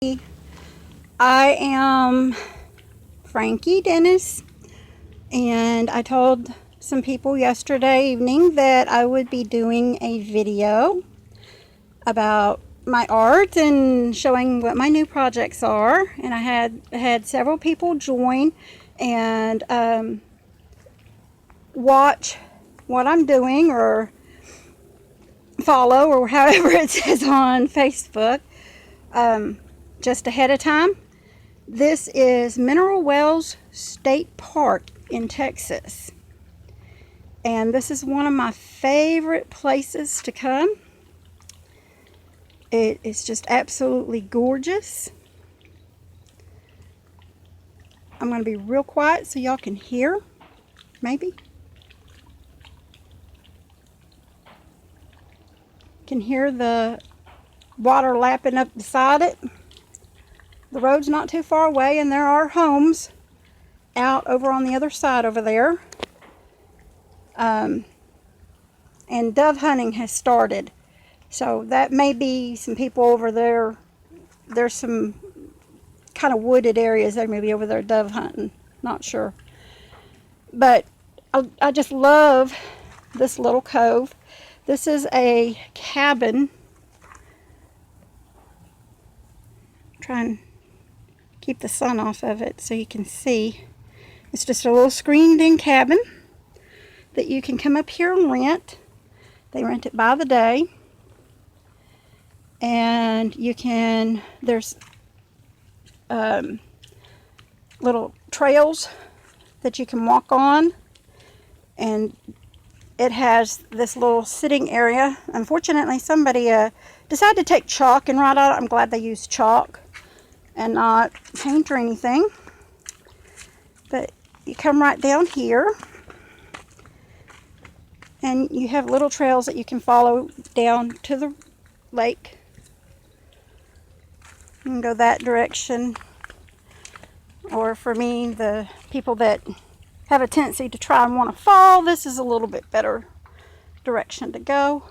I am Frankie Dennis, and I told some people yesterday evening that I would be doing a video about my art and showing what my new projects are. And I had several people join and watch what I'm doing or follow or however it says on Facebook just ahead of time. This is Mineral Wells State Park in Texas. And this is one of my favorite places to come. It is just absolutely gorgeous. I'm going to be real quiet so y'all can hear, maybe. Can hear the water lapping up beside it. The road's not too far away, and there are homes out over on the other side over there. And dove hunting has started. So that may be some people over there. There's some kind of wooded areas. They may be over there dove hunting. Not sure. But I just love this little cove. This is a cabin. Try and keep the sun off of it so you can see. It's just a little screened in cabin that you can come up here and rent. They rent it by the day. And you can, there's little trails that you can walk on. And it has this little sitting area. Unfortunately, somebody decided to take chalk and write out. I'm glad they used chalk and not paint or anything. But you come right down here. And you have little trails that you can follow down to the lake. You can go that direction. Or for me, the people that have a tendency to try and want to fall, this is a little bit better direction to go.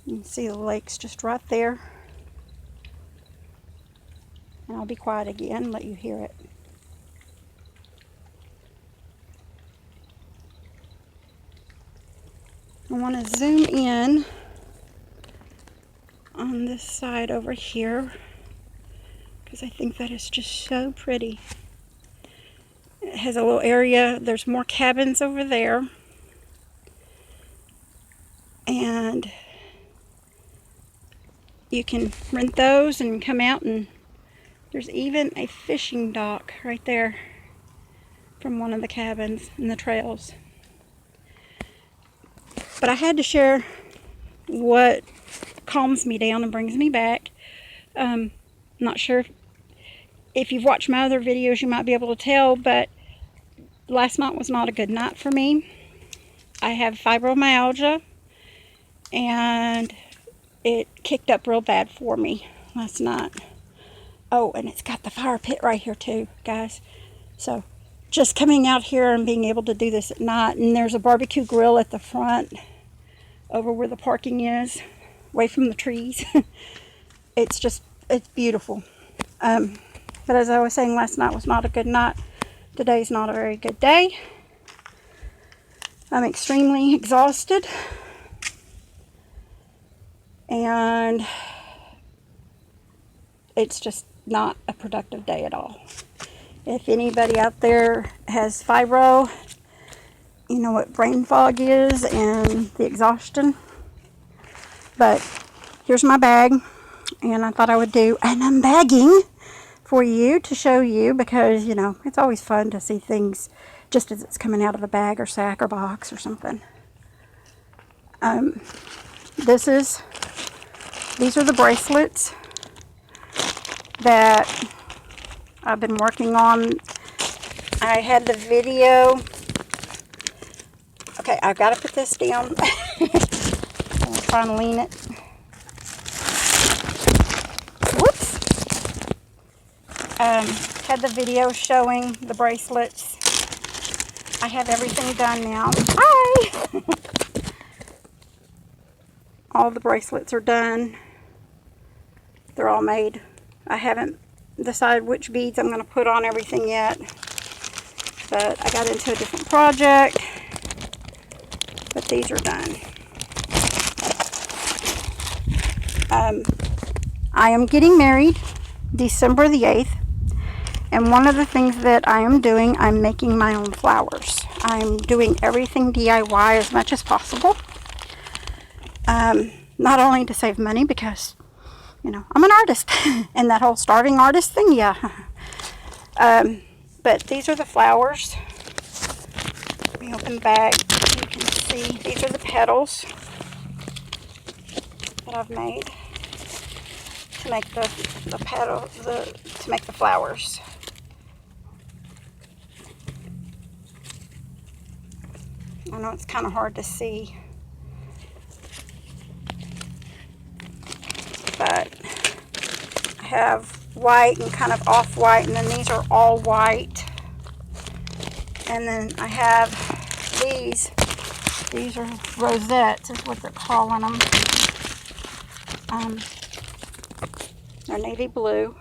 You can see the lake's just right there. And I'll be quiet again and let you hear it. I want to zoom in on this side over here because I think that is just so pretty. It has a little area. There's more cabins over there. And you can rent those and come out, and there's even a fishing dock right there from one of the cabins and the trails. But I had to share what calms me down and brings me back. Not sure if you've watched my other videos, you might be able to tell, but last night was not a good night for me. I have fibromyalgia, and it kicked up real bad for me last night. Oh, and it's got the fire pit right here too, guys. So just coming out here and being able to do this at night, and there's a barbecue grill at the front over where the parking is, away from the trees. It's beautiful. But as I was saying, last night was not a good night. Today's not a very good day. I'm extremely exhausted. And it's just not a productive day at all. If anybody out there has fibro, you know what brain fog is and the exhaustion. But here's my bag, and I thought I would do an unbagging for you to show you, because you know it's always fun to see things just as it's coming out of a bag or sack or box or something. These are the bracelets that I've been working on. I had the video. Okay, I've got to put this down. I'm trying to lean it. Whoops. Had the video showing the bracelets. I have everything done now. Hi! All the bracelets are done. They're all made. I haven't decided which beads I'm going to put on everything yet. But I got into a different project. But these are done. I am getting married December the 8th. And one of the things that I am doing, I'm making my own flowers. I'm doing everything DIY as much as possible. Not only to save money, because, you know, I'm an artist. And that whole starving artist thing, yeah. But these are the flowers. Let me open the bag. You can see, these are the petals that I've made to make the petal, to make the flowers. I know it's kind of hard to see, but I have white and kind of off-white, and then these are all white. And then I have these are rosettes is what they're calling them. They're navy blue.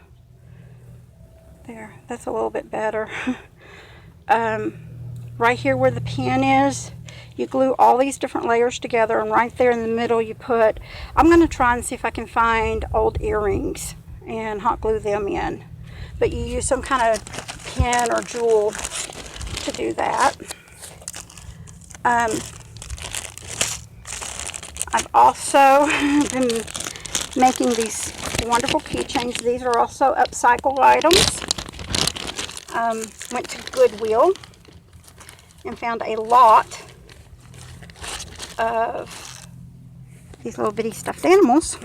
There, that's a little bit better. Right here where the pin is, you glue all these different layers together, and right there in the middle you put, I'm going to try and see if I can find old earrings and hot glue them in. But you use some kind of pin or jewel to do that. I've also been making these wonderful keychains. These are also upcycled items. Went to Goodwill and found a lot of these little bitty stuffed animals,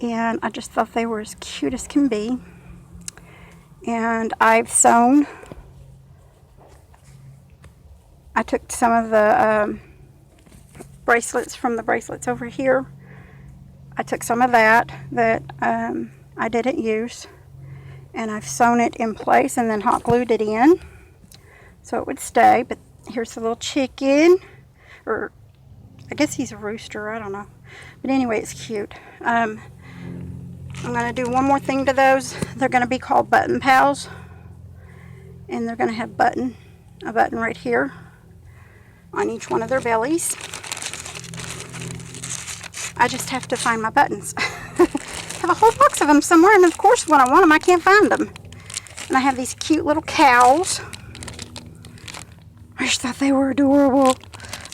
and I just thought they were as cute as can be. And I've sewn, I took some of the bracelets from the bracelets over here. I took some of that I didn't use, and I've sewn it in place and then hot glued it in so it would stay. But here's the little chicken, or I guess he's a rooster, I don't know. But anyway, it's cute. I'm going to do one more thing to those. They're going to be called Button Pals, and they're going to have a button right here on each one of their bellies. I just have to find my buttons. I have a whole box of them somewhere, and of course when I want them I can't find them. And I have these cute little cows. I just thought they were adorable.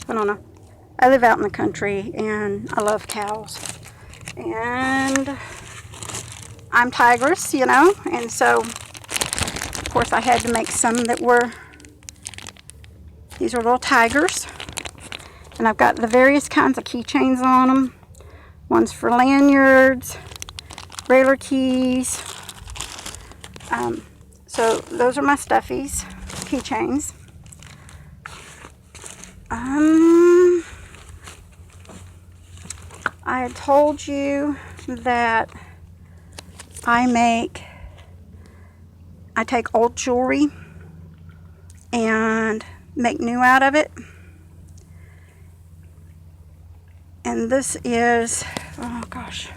I don't know. I live out in the country and I love cows. And I'm Tigress, you know, and so of course I had to make some that were, these are little tigers. And I've got the various kinds of keychains on them. One's for lanyards, railer keys. So those are my stuffies, keychains. I had told you that I take old jewelry and make new out of it. And this is, oh gosh,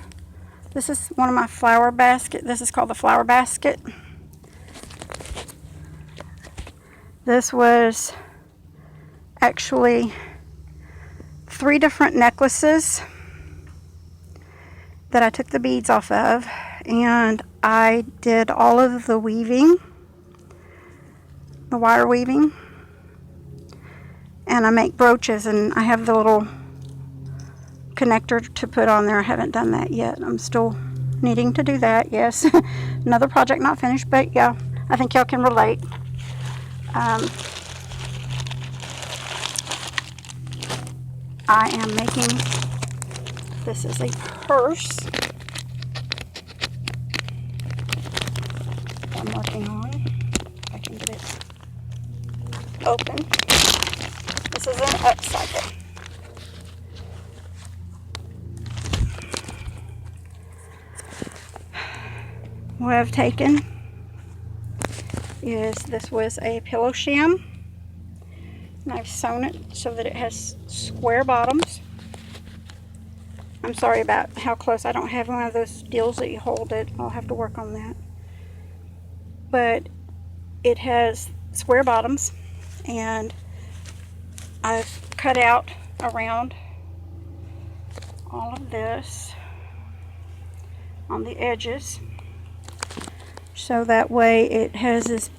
this is one of my flower basket. This is called the flower basket. This was actually 3 different necklaces that I took the beads off of, and I did all of the weaving, the wire weaving, and I make brooches, and I have the little connector to put on there. I haven't done that yet. I'm still needing to do that, yes. Another project not finished, but yeah, I think y'all can relate. I am making, this is a purse I'm working on. If I can get it open. This is an upcycle. What I've taken is, this was a pillow sham, and I've sewn it so that it has square bottoms, I'm sorry about how close. I don't have one of those deals that you hold it. I'll have to work on that. But it has square bottoms, and I've cut out around all of this on the edges, so that way it has this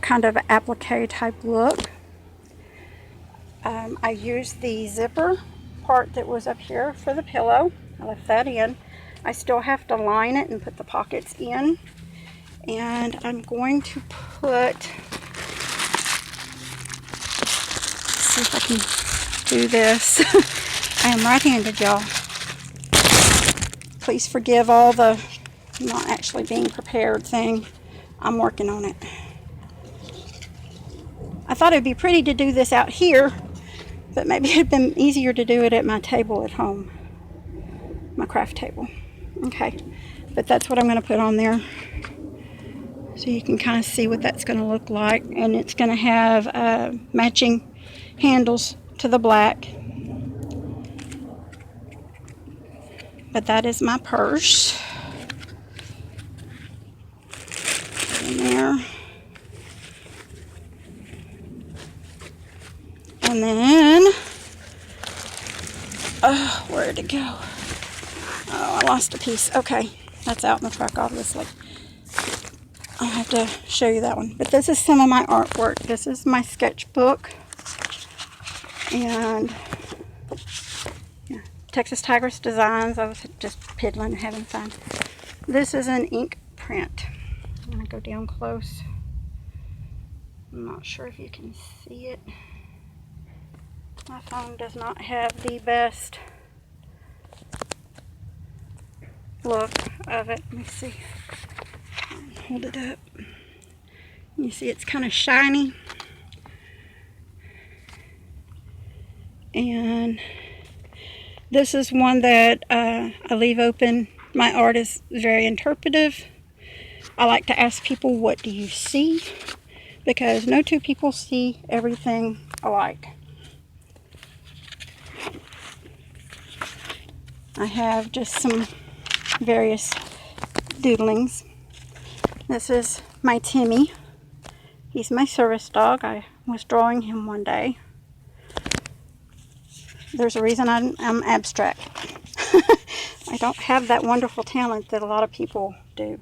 kind of applique type look. I used the zipper part that was up here for the pillow. I left that in. I still have to line it and put the pockets in. And I'm going to put, see if I can do this. I am right-handed, y'all. Please forgive all the not actually being prepared thing. I'm working on it. I thought it'd be pretty to do this out here, but maybe it'd been easier to do it at my table at home, my craft table. Okay, but that's what I'm going to put on there, so you can kind of see what that's going to look like. And it's going to have matching handles to the black. But that is my purse. In there. And then, where'd it go? Oh, I lost a piece. Okay, that's out in the truck, obviously. I'll have to show you that one. But this is some of my artwork. This is my sketchbook. And yeah, Texas Tigress Designs. I was just piddling and having fun. This is an ink print. I'm going to go down close. I'm not sure if you can see it. My phone does not have the best look of it. Let me see. Hold it up. You see it's kind of shiny. And this is one that I leave open. My art is very interpretive. I like to ask people, what do you see? Because no two people see everything alike. I have just some various doodlings. This is my Timmy. He's my service dog. I was drawing him one day. There's a reason I'm abstract. I don't have that wonderful talent that a lot of people do.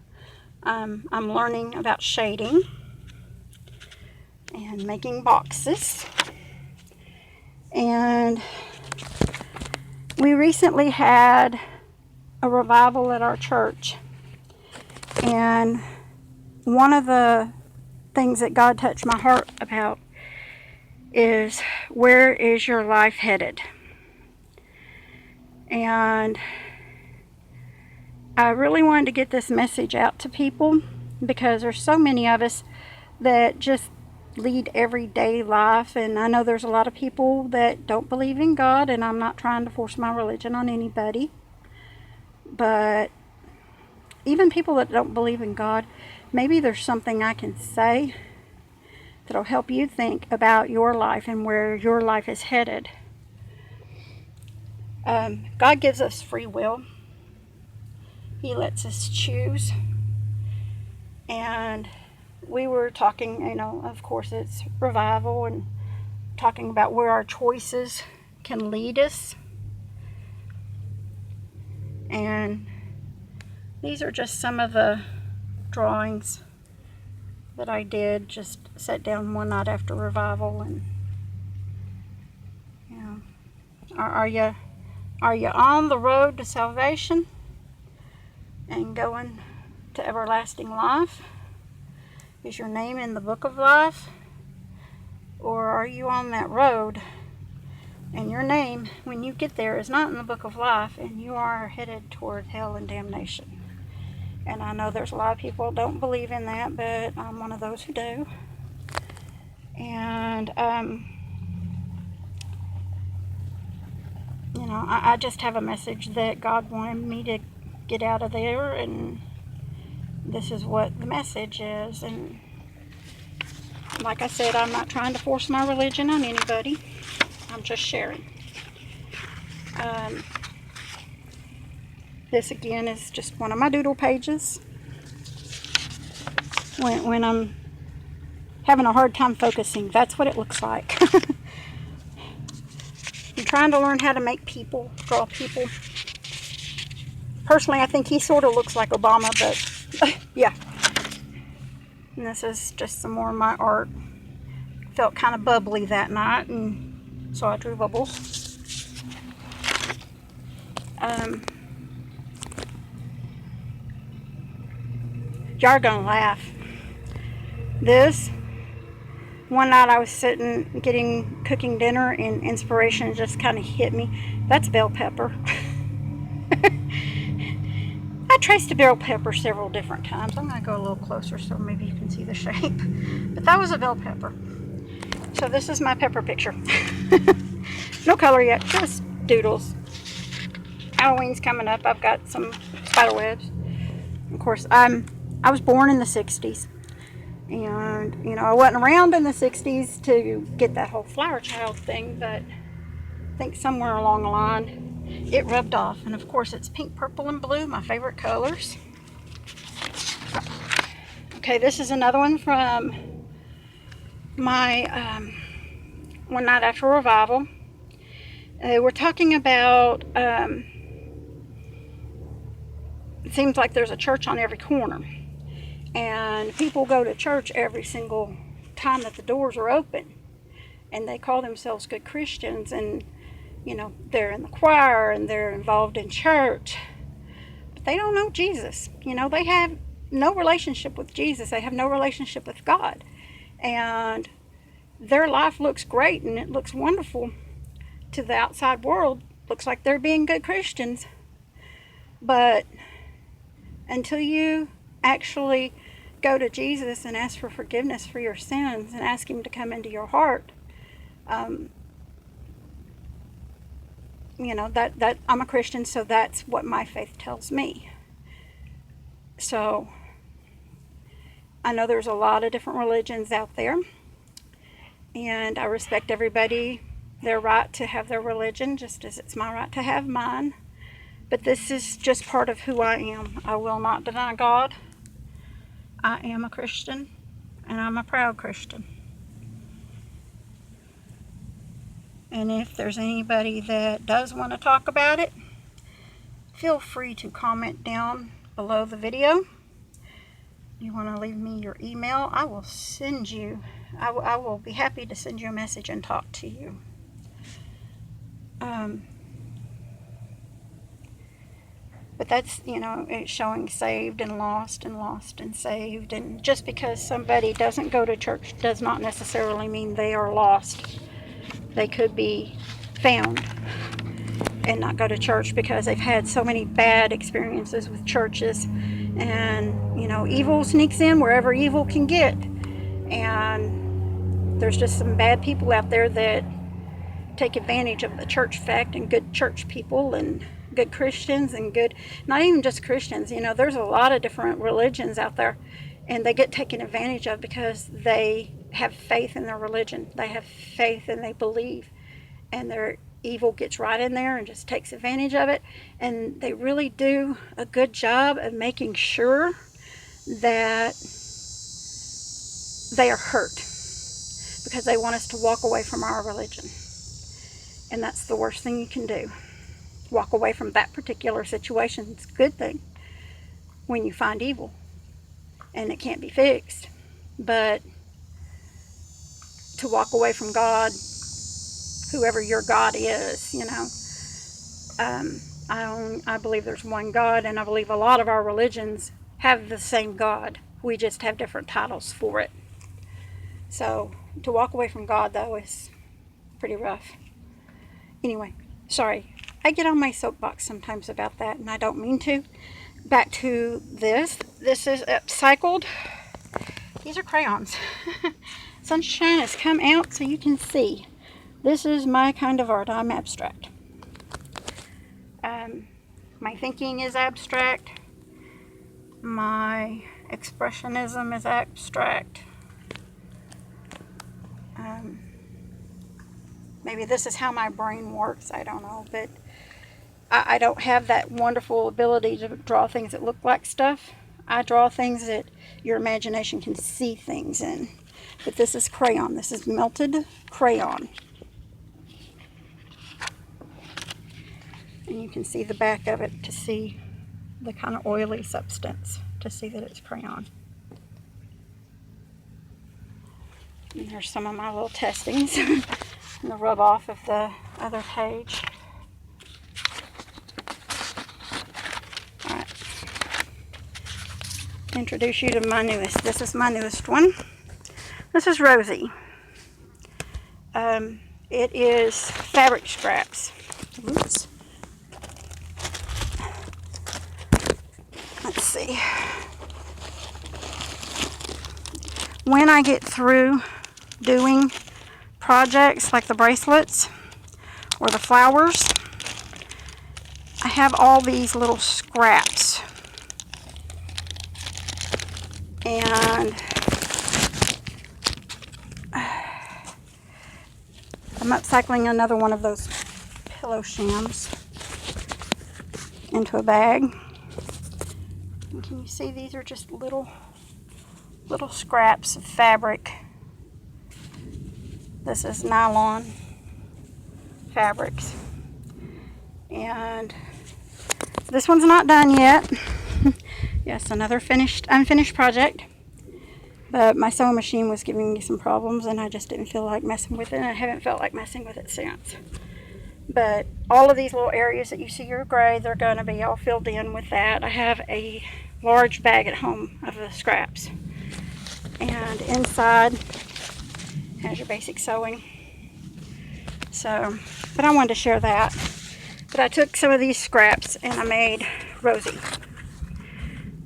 I'm learning about shading and making boxes. And we recently had a revival at our church, and one of the things that God touched my heart about is, where is your life headed? And I really wanted to get this message out to people, because there's so many of us that just lead everyday life, and I know there's a lot of people that don't believe in God, and I'm not trying to force my religion on anybody, but even people that don't believe in God, maybe there's something I can say that'll help you think about your life and where your life is headed. God gives us free will. He lets us choose. And we were talking, of course it's revival, and talking about where our choices can lead us. And these are just some of the drawings that I did, just sat down one night after revival. And are you on the road to salvation and going to everlasting life? Is your name in the book of life? Or are you on that road and your name, when you get there, is not in the book of life, and you are headed toward hell and damnation? And I know there's a lot of people who don't believe in that, but I'm one of those who do. And I just have a message that God wanted me to get out of there, and this is what the message is. And like I said, I'm not trying to force my religion on anybody. I'm just sharing. This again is just one of my doodle pages. When I'm having a hard time focusing, that's what it looks like. I'm trying to learn how to make people, draw people. Personally, I think he sort of looks like Obama, but yeah. And this is just some more of my art. Felt kind of bubbly that night, and so I drew bubbles. Y'all are gonna laugh. This one night I was sitting cooking dinner, and inspiration just kind of hit me. That's bell pepper. I traced a bell pepper several different times. I'm gonna go a little closer so maybe you can see the shape. But that was a bell pepper. So this is my pepper picture. No color yet, just doodles. Halloween's coming up. I've got some spider webs. Of course, I was born in the 60s. And, you know, I wasn't around in the 60s to get that whole flower child thing, but I think somewhere along the line it rubbed off. And of course it's pink, purple, and blue, my favorite colors. Okay, this is another one from my One Night After Revival. We're talking about, it seems like there's a church on every corner. And people go to church every single time that the doors are open. And they call themselves good Christians. And, you know, they're in the choir and they're involved in church. But they don't know Jesus. You know, they have no relationship with Jesus. They have no relationship with God. And their life looks great and it looks wonderful to the outside world. Looks like they're being good Christians. But until you actually go to Jesus and ask for forgiveness for your sins and ask him to come into your heart, you know, that I'm a Christian, so that's what my faith tells me. So I know there's a lot of different religions out there, and I respect everybody, their right to have their religion, just as it's my right to have mine. But this is just part of who I am. I will not deny God. I am a Christian, and I'm a proud Christian. And if there's anybody that does want to talk about it, feel free to comment down below the video. You want to leave me your email, I will send you, I will be happy to send you a message and talk to you. But that's, you know, it's showing saved and lost and lost and saved. And just because somebody doesn't go to church does not necessarily mean they are lost. They could be found and not go to church because they've had so many bad experiences with churches. And, you know, evil sneaks in wherever evil can get. And there's just some bad people out there that take advantage of the church fact, and good church people and good Christians and good, not even just Christians, you know, there's a lot of different religions out there, and they get taken advantage of because they have faith in their religion. They have faith and they believe, and their evil gets right in there and just takes advantage of it. And they really do a good job of making sure that they are hurt because they want us to walk away from our religion. And that's the worst thing you can do. Walk away from that particular situation. It's a good thing when you find evil and it can't be fixed. But to walk away from God, whoever your God is, you know, I believe there's one God, and I believe a lot of our religions have the same God. We just have different titles for it. So to walk away from God, though, is pretty rough. Anyway, sorry. I get on my soapbox sometimes about that, and I don't mean to. Back to this. This is upcycled. These are crayons. Sunshine has come out so you can see. This is my kind of art. I'm abstract. My thinking is abstract. My expressionism is abstract. Maybe this is how my brain works. I don't know, but I don't have that wonderful ability to draw things that look like stuff. I draw things that your imagination can see things in. But this is crayon. This is melted crayon. And you can see the back of it to see the kind of oily substance, to see that it's crayon. And there's some of my little testings and the rub off of the other page. Alright. Introduce you to my newest. This is my newest one. This is Rosie. It is fabric scraps. Oops. Let's see. When I get through doing projects like the bracelets or the flowers, I have all these little scraps. And I'm upcycling another one of those pillow shams into a bag. And can you see these are just little scraps of fabric. This is nylon fabrics. And this one's not done yet. Yes, another unfinished project. But my sewing machine was giving me some problems and I just didn't feel like messing with it, and I haven't felt like messing with it since. But all of these little areas that you see are gray, they're going to be all filled in with that. I have a large bag at home of the scraps. And inside has your basic sewing. So, but I wanted to share that. But I took some of these scraps and I made Rosie.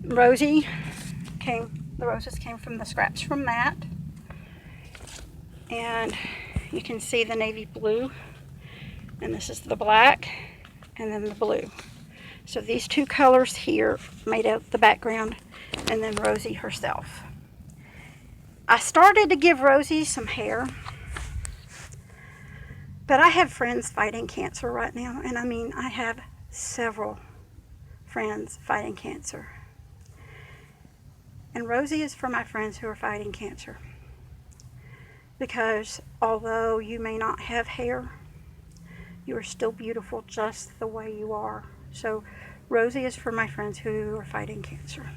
The roses came from the scraps from that. And you can see the navy blue. And this is the black and then the blue. So these two colors here made out the background, and then Rosie herself. I started to give Rosie some hair, but I have friends fighting cancer right now, and I mean, I have several friends fighting cancer. And Rosie is for my friends who are fighting cancer. Because although you may not have hair, you are still beautiful just the way you are. So Rosie is for my friends who are fighting cancer.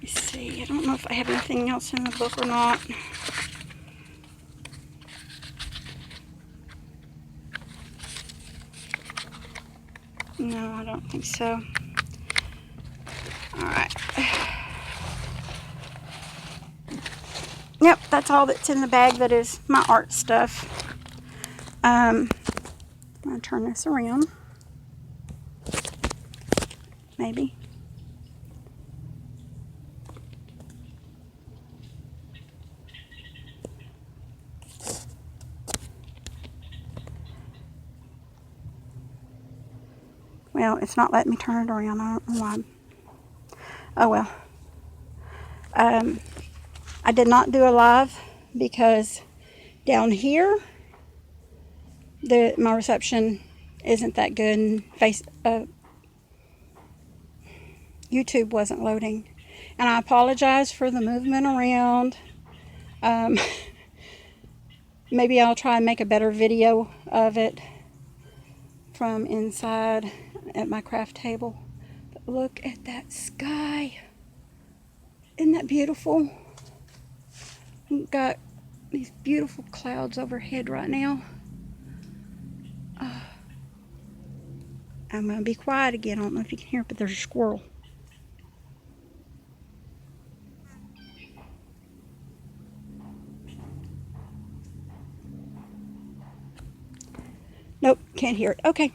Let's see, I don't know if I have anything else in the book or not. No, I don't think so. Alright. Yep, that's all that's in the bag that is my art stuff. I'm going to turn this around. Maybe. Well, it's not letting me turn it around. I don't know why. Oh well. I did not do a live because down here my reception isn't that good, and YouTube wasn't loading, and I apologize for the movement around. Maybe I'll try and make a better video of it from inside at my craft table. But look at that sky. Isn't that beautiful? We've got these beautiful clouds overhead right now. I'm going to be quiet again. I don't know if you can hear it, but there's a squirrel. Nope, can't hear it. Okay.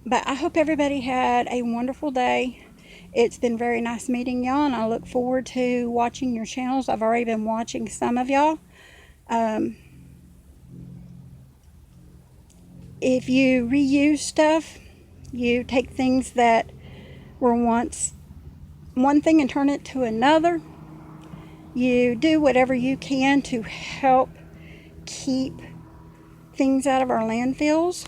But I hope everybody had a wonderful day. It's been very nice meeting y'all, and I look forward to watching your channels. I've already been watching some of y'all. If you reuse stuff, you take things that were once one thing and turn it to another. You do whatever you can to help keep things out of our landfills.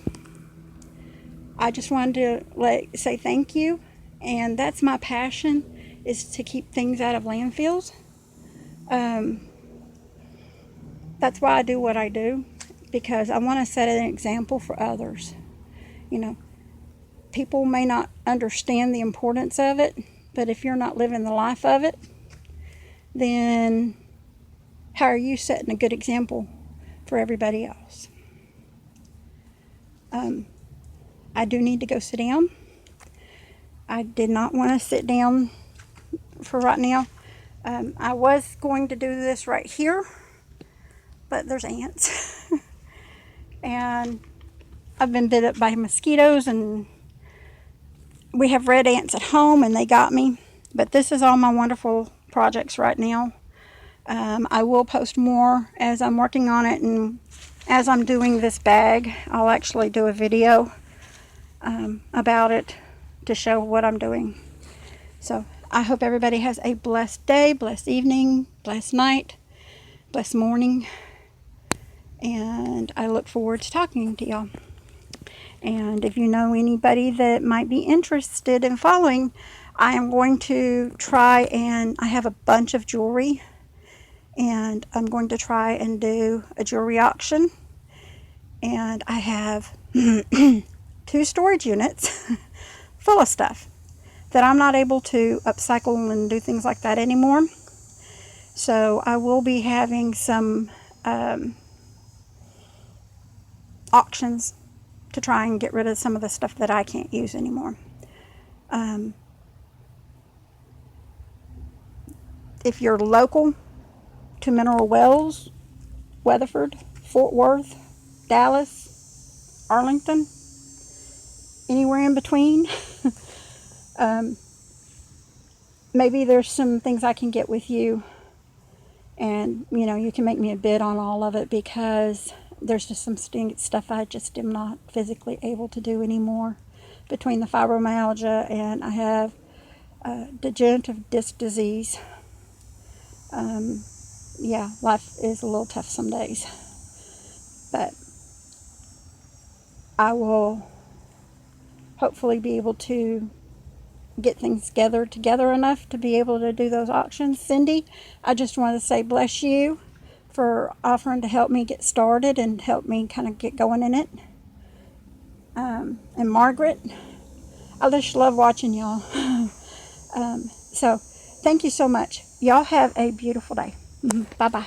I just wanted to say thank you, and that's my passion, is to keep things out of landfills. That's why I do what I do, because I want to set an example for others. You know, people may not understand the importance of it, but if you're not living the life of it, then how are you setting a good example for everybody else? I do need to go sit down. I did not want to sit down for right now. I was going to do this right here, but there's ants. And I've been bit up by mosquitoes, and we have red ants at home, and they got me. But this is all my wonderful projects right now. I will post more as I'm working on it, and as I'm doing this bag, I'll actually do a video about it to show what I'm doing. So I hope everybody has a blessed day, blessed evening, blessed night, blessed morning, and I look forward to talking to y'all. And if you know anybody that might be interested in following, I am going to try, and I have a bunch of jewelry, and I'm going to try and do a jewelry auction. And I have 2 storage units full of stuff that I'm not able to upcycle and do things like that anymore. So I will be having some auctions to try and get rid of some of the stuff that I can't use anymore. If you're local to Mineral Wells, Weatherford, Fort Worth, Dallas, Arlington, anywhere in between, maybe there's some things I can get with you, and you can make me a bid on all of it, because there's just some stuff I just am not physically able to do anymore. Between the fibromyalgia, and I have degenerative disc disease. Yeah, life is a little tough some days, but I will hopefully be able to get things together enough to be able to do those auctions. Cindy, I just want to say bless you for offering to help me get started and help me kind of get going in it. And Margaret, I just love watching y'all. So thank you so much. Y'all have a beautiful day. Bye-bye.